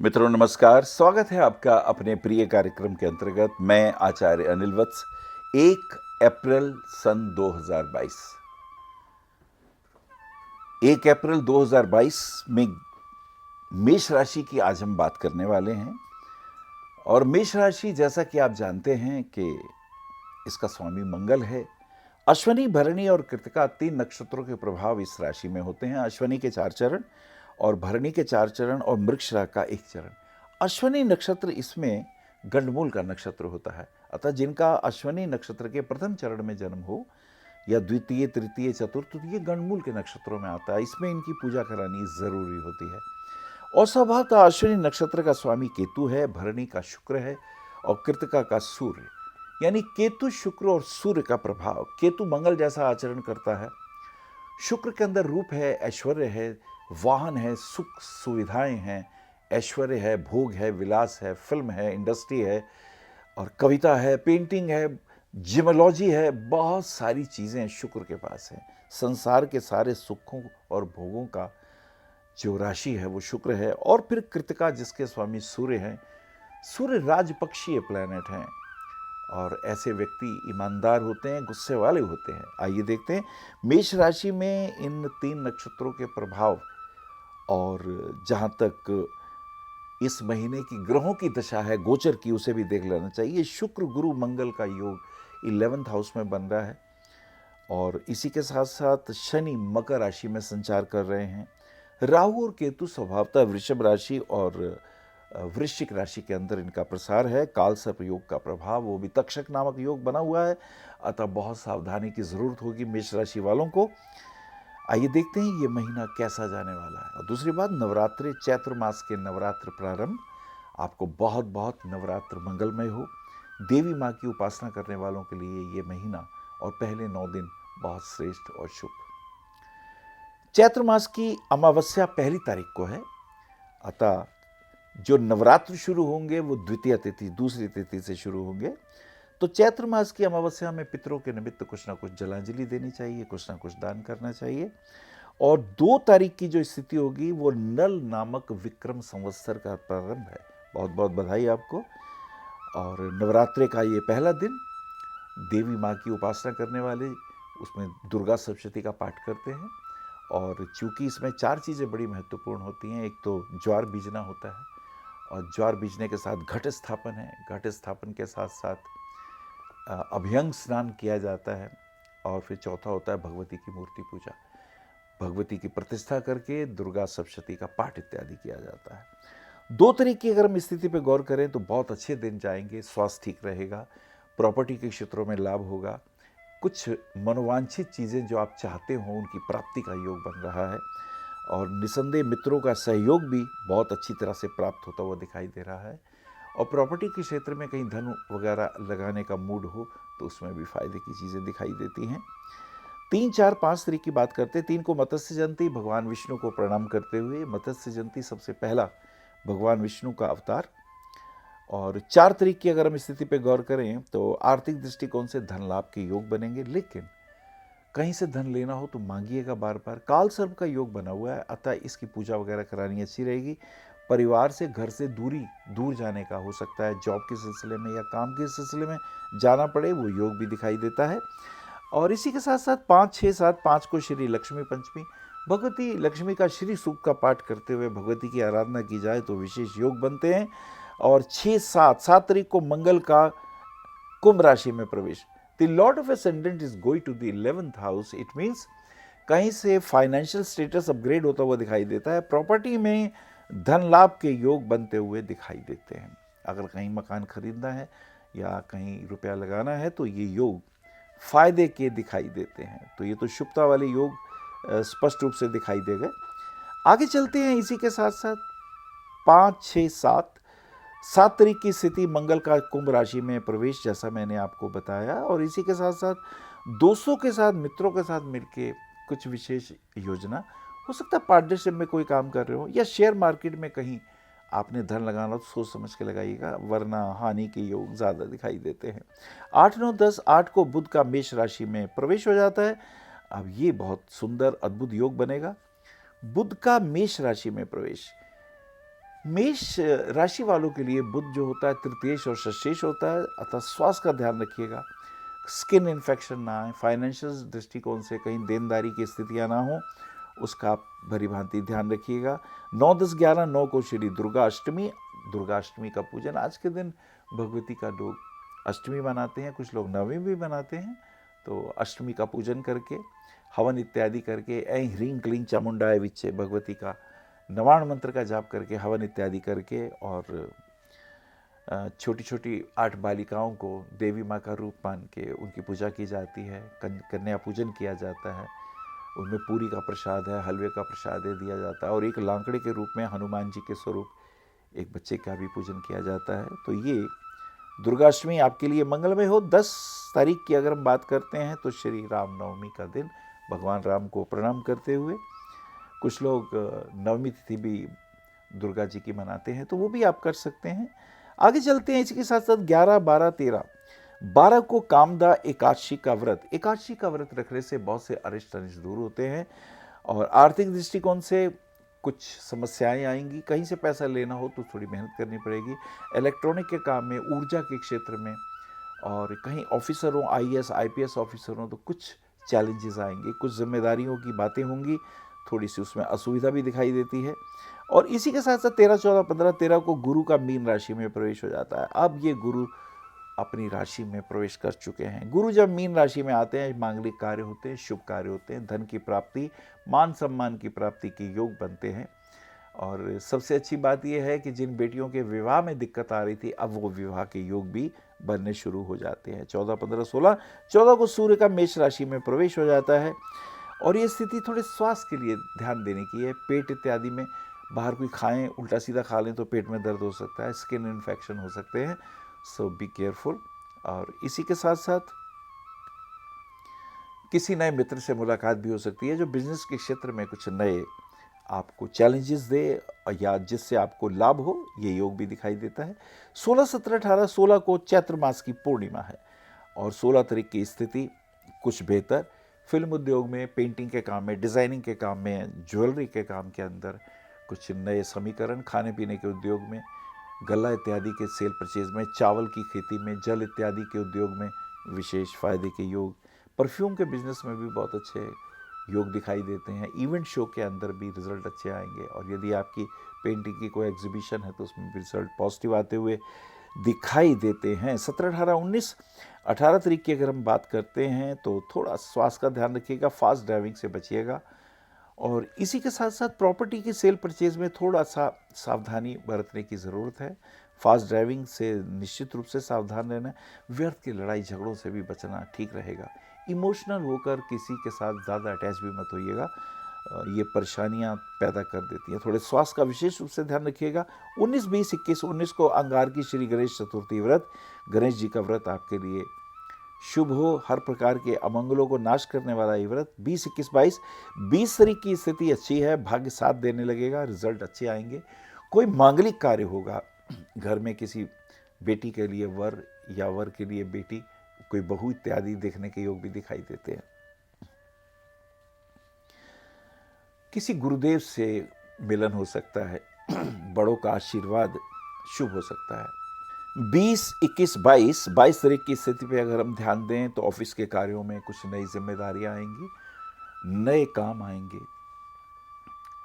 मित्रों नमस्कार। स्वागत है आपका अपने प्रिय कार्यक्रम के अंतर्गत। मैं आचार्य अनिल वत्स। 1 अप्रैल सन 2022, 1 अप्रैल 2022 में मेष राशि की आज हम बात करने वाले हैं। और मेष राशि, जैसा कि आप जानते हैं कि इसका स्वामी मंगल है। अश्वनी, भरणी और कृतिका 3 नक्षत्रों के प्रभाव इस राशि में होते हैं। अश्वनी के 4 चरण और भरणी के 4 चरण और मृगशिरा का 1 चरण। अश्वनी नक्षत्र इसमें गंडमूल का नक्षत्र होता है। अतः जिनका अश्वनी नक्षत्र के प्रथम चरण में जन्म हो या द्वितीय, तृतीय, चतुर्थ, तो ये गंडमूल के नक्षत्रों में आता है। इसमें इनकी पूजा करानी जरूरी होती है। और स्वभावतः अश्विनी नक्षत्र का स्वामी केतु है, भरणी का शुक्र है और कृतिका का सूर्य। यानी केतु, शुक्र और सूर्य का प्रभाव। केतु मंगल जैसा आचरण करता है। शुक्र के अंदर रूप है, ऐश्वर्य है, वाहन है, सुख सुविधाएं हैं, ऐश्वर्य है, भोग है, विलास है, फिल्म है, इंडस्ट्री है और कविता है, पेंटिंग है, जिमोलॉजी है। बहुत सारी चीजें शुक्र के पास हैं। संसार के सारे सुखों और भोगों का जो राशि है वो शुक्र है। और फिर कृतिका, जिसके स्वामी सूर्य हैं। सूर्य राजपक्षीय प्लैनेट हैं और ऐसे व्यक्ति ईमानदार होते हैं, गुस्से वाले होते हैं। आइए देखते हैं मेष राशि में इन 3 नक्षत्रों के प्रभाव। और जहां तक इस महीने की ग्रहों की दशा है, गोचर की, उसे भी देख लेना चाहिए। शुक्र गुरु मंगल का योग 11th हाउस में बन रहा है और इसी के साथ साथ शनि मकर राशि में संचार कर रहे हैं। राहु और केतु स्वभावतः वृषभ राशि और वृश्चिक राशि के अंदर इनका प्रसार है। कालसर्प योग का प्रभाव, वो भी तक्षक नामक योग बना हुआ है। अतः बहुत सावधानी की जरूरत होगी मेष राशि वालों को। आइए देखते हैं ये महीना कैसा जाने वाला है। और दूसरी बात, नवरात्रि, चैत्र मास के नवरात्र प्रारंभ। आपको बहुत बहुत नवरात्र मंगलमय हो। देवी माँ की उपासना करने वालों के लिए ये महीना और पहले 9 दिन बहुत श्रेष्ठ और शुभ। चैत्र मास की अमावस्या 1 तारीख को है। अतः जो नवरात्र शुरू होंगे वो द्वितीय तिथि, दूसरी तिथि से शुरू होंगे। तो चैत्र मास की अमावस्या में पितरों के निमित्त कुछ ना कुछ जलांजलि देनी चाहिए, कुछ ना कुछ दान करना चाहिए। और 2 तारीख की जो स्थिति होगी वो नल नामक विक्रम संवत्सर का प्रारंभ है। बहुत बहुत बधाई आपको। और नवरात्रि का ये पहला दिन, देवी माँ की उपासना करने वाले उसमें दुर्गा सप्तशती का पाठ करते हैं। और चूंकि इसमें 4 चीज़ें बड़ी महत्वपूर्ण होती हैं। एक तो ज्वार बीजना होता है और ज्वार बीजने के साथ घट स्थापन है। घट स्थापन के साथ साथ अभ्यंग स्नान किया जाता है। और फिर चौथा होता है भगवती की मूर्ति पूजा, भगवती की प्रतिष्ठा करके दुर्गा सप्तशती का पाठ इत्यादि किया जाता है। 2 तारीख की अगर हम स्थिति पर गौर करें तो बहुत अच्छे दिन जाएंगे। स्वास्थ्य ठीक रहेगा, प्रॉपर्टी के क्षेत्रों में लाभ होगा, कुछ मनोवांछित चीज़ें जो आप चाहते हो उनकी प्राप्ति का योग बन रहा है। और निसंदेह मित्रों का सहयोग भी बहुत अच्छी तरह से प्राप्त होता हुआ दिखाई दे रहा है। और प्रॉपर्टी के क्षेत्र में कहीं धन वगैरह लगाने का मूड हो तो उसमें भी फायदे की चीज़ें दिखाई देती हैं। 3, 4, 5 तारीख की बात करते हैं। 3 को मत्स्य जयंती, भगवान विष्णु को प्रणाम करते हुए। मत्स्य जयंती सबसे पहला भगवान विष्णु का अवतार। और 4 तारीख की अगर हम स्थिति पर गौर करें तो आर्थिक दृष्टिकोण से धन लाभ के योग बनेंगे। लेकिन कहीं से धन लेना हो तो मांगिएगा बार बार। काल सर्प का योग बना हुआ है, अतः इसकी पूजा वगैरह करानी अच्छी रहेगी। परिवार से, घर से दूर जाने का हो सकता है, जॉब के सिलसिले में या काम के सिलसिले में जाना पड़े, वो योग भी दिखाई देता है। और इसी के साथ साथ 5, 6, 7, 5 को श्री लक्ष्मी पंचमी, भगवती लक्ष्मी का श्री सूक्त का पाठ करते हुए भगवती की आराधना की जाए तो विशेष योग बनते हैं। और 6, 7 तारीख को मंगल का कुंभ राशि में प्रवेश। The lord of ascendant is going to the 11th house. It means कहीं से फाइनेंशियल स्टेटस अपग्रेड होता हुआ दिखाई देता है। प्रॉपर्टी में धन लाभ के योग बनते हुए दिखाई देते हैं। अगर कहीं मकान खरीदना है या कहीं रुपया लगाना है तो ये योग फायदे के दिखाई देते हैं। तो ये तो शुभता वाले योग स्पष्ट रूप से दिखाई देगा। आगे चलते हैं। इसी के साथ साथ 5, 6, 7 तारीख की स्थिति, मंगल का कुंभ राशि में प्रवेश, जैसा मैंने आपको बताया। और इसी के साथ साथ दोस्तों के साथ, मित्रों के साथ मिलके कुछ विशेष योजना हो सकता है। पार्टनरशिप में कोई काम कर रहे हो या शेयर मार्केट में कहीं आपने धन लगाना तो सोच समझ के लगाइएगा, वरना हानि के योग ज़्यादा दिखाई देते हैं। 8, 9, 10, 8 को बुध का मेष राशि में प्रवेश हो जाता है। अब ये बहुत सुंदर अद्भुत योग बनेगा। बुध का मेष राशि में प्रवेश मेष राशि वालों के लिए बुध जो होता है तृतीयेश और षष्ठेश होता है, अतः स्वास्थ्य का ध्यान रखिएगा, स्किन इन्फेक्शन ना आए, फाइनेंशियल दृष्टिकोण से कहीं देनदारी की स्थितियां ना हो, उसका आप भली भांति ध्यान रखिएगा। 9, 10, 11, 9 को श्री दुर्गा अष्टमी का पूजन। आज के दिन भगवती का लोग अष्टमी मनाते हैं, कुछ लोग नवमी भी मनाते हैं, तो अष्टमी का पूजन करके हवन इत्यादि करके ऐं ह्रीं क्लीं चामुंडाय विच्चे भगवती का नवाण मंत्र का जाप करके हवन इत्यादि करके और छोटी छोटी 8 बालिकाओं को देवी माँ का रूप मान के उनकी पूजा की जाती है, कन्या पूजन किया जाता है, उनमें पूरी का प्रसाद है, हलवे का प्रसाद है दिया जाता है, और एक लांकड़े के रूप में हनुमान जी के स्वरूप एक बच्चे का भी पूजन किया जाता है। तो ये दुर्गाष्टमी आपके लिए मंगलमय हो। 10 तारीख की अगर हम बात करते हैं तो श्री रामनवमी का दिन, भगवान राम को प्रणाम करते हुए कुछ लोग नवमी तिथि भी दुर्गा जी की मनाते हैं, तो वो भी आप कर सकते हैं। आगे चलते हैं, इसके साथ साथ 11, 12, 13, 12 को कामदा एकादशी का व्रत। एकादशी का व्रत रखने से बहुत से अरिष्ट अनिष्ट दूर होते हैं और आर्थिक दृष्टिकोण से कुछ समस्याएं आएंगी। कहीं से पैसा लेना हो तो थोड़ी मेहनत करनी पड़ेगी। इलेक्ट्रॉनिक के काम में, ऊर्जा के क्षेत्र में, और कहीं ऑफिसर हो, IAS IPS ऑफिसर हो तो कुछ चैलेंजेस आएंगे, कुछ जिम्मेदारियों की बातें होंगी, थोड़ी सी उसमें असुविधा भी दिखाई देती है। और इसी के साथ साथ 13, 14, 15, 13 को गुरु का मीन राशि में प्रवेश हो जाता है। अब ये गुरु अपनी राशि में प्रवेश कर चुके हैं। गुरु जब मीन राशि में आते हैं, मांगलिक कार्य होते हैं, शुभ कार्य होते हैं, धन की प्राप्ति, मान सम्मान की प्राप्ति के योग बनते हैं। और सबसे अच्छी बात यह है कि जिन बेटियों के विवाह में दिक्कत आ रही थी, अब वो विवाह के योग भी बनने शुरू हो जाते हैं। 14, 15, 16, 14 को सूर्य का मेष राशि में प्रवेश हो जाता है और ये स्थिति थोड़े स्वास्थ्य के लिए ध्यान देने की है। पेट इत्यादि में बाहर कोई खाएं, उल्टा सीधा खा लें तो पेट में दर्द हो सकता है, स्किन इन्फेक्शन हो सकते हैं, सो बी केयरफुल। और इसी के साथ साथ किसी नए मित्र से मुलाकात भी हो सकती है जो बिजनेस के क्षेत्र में कुछ नए आपको चैलेंजेस दे या जिससे आपको लाभ हो, ये योग भी दिखाई देता है। 16, 17, 18, 16 को चैत्र मास की पूर्णिमा है और 16 तारीख की स्थिति कुछ बेहतर। फिल्म उद्योग में, पेंटिंग के काम में, डिज़ाइनिंग के काम में, ज्वेलरी के काम के अंदर कुछ नए समीकरण, खाने पीने के उद्योग में, गल्ला इत्यादि के सेल परचेज में, चावल की खेती में, जल इत्यादि के उद्योग में विशेष फायदे के योग। परफ्यूम के बिजनेस में भी बहुत अच्छे योग दिखाई देते हैं। इवेंट शो के अंदर भी रिजल्ट अच्छे आएंगे और यदि आपकी पेंटिंग की कोई एग्जीबिशन है तो उसमें भी रिजल्ट पॉजिटिव आते हुए दिखाई देते हैं। 17, 18, 19, 18 तारीख की अगर हम बात करते हैं तो थोड़ा स्वास्थ्य का ध्यान रखिएगा, फास्ट ड्राइविंग से बचिएगा और इसी के साथ साथ प्रॉपर्टी की सेल परचेज में थोड़ा सा सावधानी बरतने की ज़रूरत है। फास्ट ड्राइविंग से निश्चित रूप से सावधान रहना है। व्यर्थ की लड़ाई झगड़ों से भी बचना ठीक रहेगा। इमोशनल होकर किसी के साथ ज़्यादा अटैच भी मत होइएगा, ये परेशानियां पैदा कर देती हैं। थोड़े स्वास्थ्य का विशेष रूप से ध्यान रखिएगा। 19, 20, 21, 19 को अंगार की श्री गणेश चतुर्थी व्रत, गणेश जी का व्रत आपके लिए शुभ हो, हर प्रकार के अमंगलों को नाश करने वाला ये व्रत। 20, 21, 22, 20 तारीख की स्थिति अच्छी है, भाग्य साथ देने लगेगा, रिजल्ट अच्छे आएंगे। कोई मांगलिक कार्य होगा, घर में किसी बेटी के लिए वर या वर के लिए बेटी, कोई बहू इत्यादि देखने के योग भी दिखाई देते हैं। किसी गुरुदेव से मिलन हो सकता है, बड़ों का आशीर्वाद शुभ हो सकता है। 20, 21, 22 तारीख की स्थिति पे अगर हम ध्यान दें तो ऑफिस के कार्यों में कुछ नई जिम्मेदारियां आएंगी, नए काम आएंगे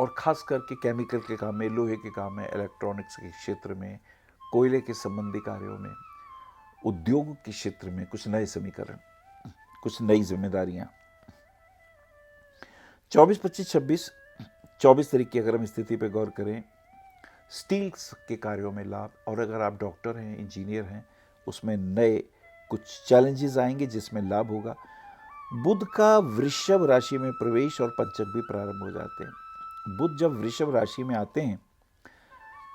और खास करके केमिकल के काम में, लोहे के काम में, इलेक्ट्रॉनिक्स के क्षेत्र में, कोयले के संबंधी कार्यों में, उद्योग के क्षेत्र में कुछ नए समीकरण, कुछ नई जिम्मेदारियां। 24, 25, 26, 24 तारीख की अगर हम स्थिति पे गौर करें, स्टील्स के कार्यों में लाभ, और अगर आप डॉक्टर हैं, इंजीनियर हैं, उसमें नए कुछ चैलेंजेस आएंगे जिसमें लाभ होगा। बुध का वृषभ राशि में प्रवेश और पंचक भी प्रारंभ हो जाते हैं। बुध जब वृषभ राशि में आते हैं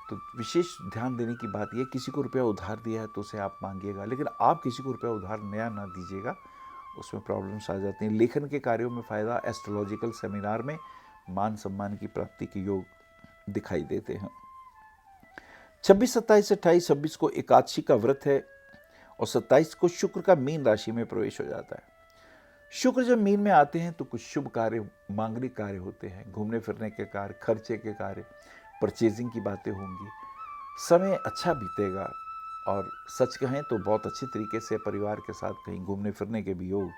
तो विशेष ध्यान देने की बात यह, किसी को रुपया उधार दिया है तो उसे आप मांगिएगा, लेकिन आप किसी को रुपया उधार नया ना दीजिएगा, उसमें प्रॉब्लम्स आ जाती हैं। लेखन के कार्यों में फायदा, एस्ट्रोलॉजिकल सेमिनार में मान सम्मान की प्राप्ति के योग दिखाई देते हैं। 26, 27, 28, 26 को एकादशी का व्रत है और 27 को शुक्र का मीन राशि में प्रवेश हो जाता है। शुक्र जब मीन में आते हैं तो कुछ शुभ कार्य, मांगलिक कार्य होते हैं, घूमने फिरने के कार्य, खर्चे के कार्य, परचेजिंग की बातें होंगी। समय अच्छा बीतेगा और सच कहें तो बहुत अच्छे तरीके से परिवार के साथ कहीं घूमने फिरने के भी योग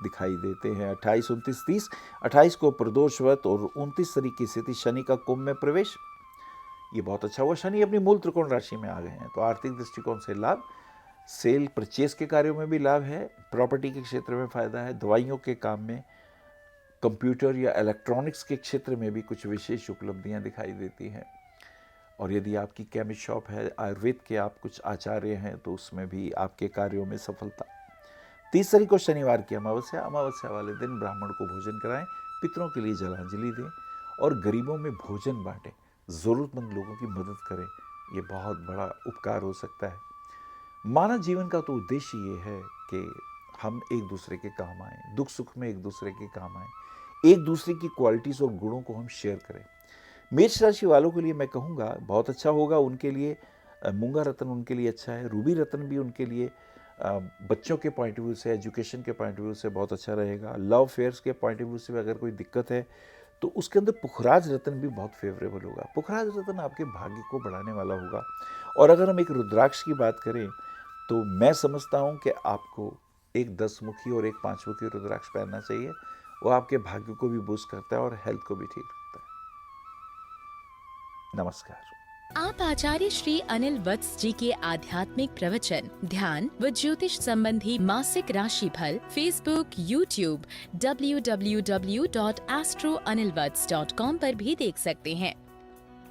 दिखाई देते हैं। 28, 29, 30, 28 को प्रदोषवत और 29 तारीख की स्थिति शनि का कुंभ में प्रवेश, ये बहुत अच्छा हुआ। शनि अपनी मूल त्रिकोण राशि में आ गए हैं, तो आर्थिक दृष्टिकोण से लाभ, सेल परचेज के कार्यों में भी लाभ है, प्रॉपर्टी के क्षेत्र में फायदा है, दवाइयों के काम में, कंप्यूटर या इलेक्ट्रॉनिक्स के क्षेत्र में भी कुछ विशेष उपलब्धियां दिखाई देती हैं। और यदि आपकी केमिस्ट शॉप है, आयुर्वेद के आप कुछ आचार्य हैं, तो उसमें भी आपके कार्यों में सफलता। 30 तारीख को शनिवार की अमावस्या, अमावस्या वाले दिन ब्राह्मण को भोजन कराएं, पितरों के लिए जलांजलि दें और गरीबों में भोजन बांटें, ज़रूरतमंद लोगों की मदद करें। ये बहुत बड़ा उपकार हो सकता है। मानव जीवन का तो उद्देश्य ये है कि हम एक दूसरे के काम आएँ, दुख सुख में एक दूसरे के काम आएँ, एक दूसरे की क्वालिटीज़ और गुणों को हम शेयर करें। मेष राशि वालों के लिए मैं कहूँगा बहुत अच्छा होगा। उनके लिए मूंगा रत्न उनके लिए अच्छा है, रूबी रत्न भी उनके लिए बच्चों के पॉइंट ऑफ व्यू से, एजुकेशन के पॉइंट ऑफ व्यू से बहुत अच्छा रहेगा। लव अफेयर्स के पॉइंट ऑफ व्यू से अगर कोई दिक्कत है तो उसके अंदर पुखराज रत्न भी बहुत फेवरेबल होगा। पुखराज रत्न आपके भाग्य को बढ़ाने वाला होगा। और अगर हम एक रुद्राक्ष की बात करें तो मैं समझता हूँ कि आपको एक 10 मुखी और एक 5 मुखी रुद्राक्ष पहनना चाहिए। वो आपके भाग्य को भी बूस्ट करता है और हेल्थ को भी ठीक रखता है। नमस्कार। आप आचार्य श्री अनिल वत्स जी के आध्यात्मिक प्रवचन, ध्यान व ज्योतिष संबंधी मासिक राशि फल फेसबुक, यूट्यूब, www.astroanilvats.com पर भी देख सकते हैं।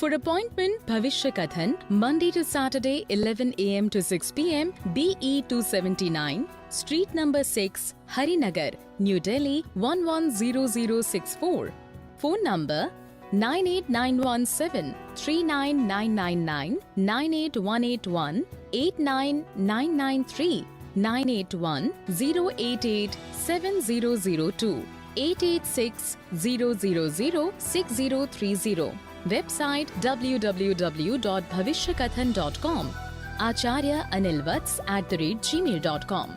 For appointment, भविष्य कथन, Monday to Saturday, 11 a.m. to 6 p.m. BE 279, Street number 6, Harinagar, New Delhi 110064. Phone number 98917 39999 98181 89993 981 088 7002 886 000 6030. Website www.bhavishyakathan.com. Acharya Anil Vats @gmail.com.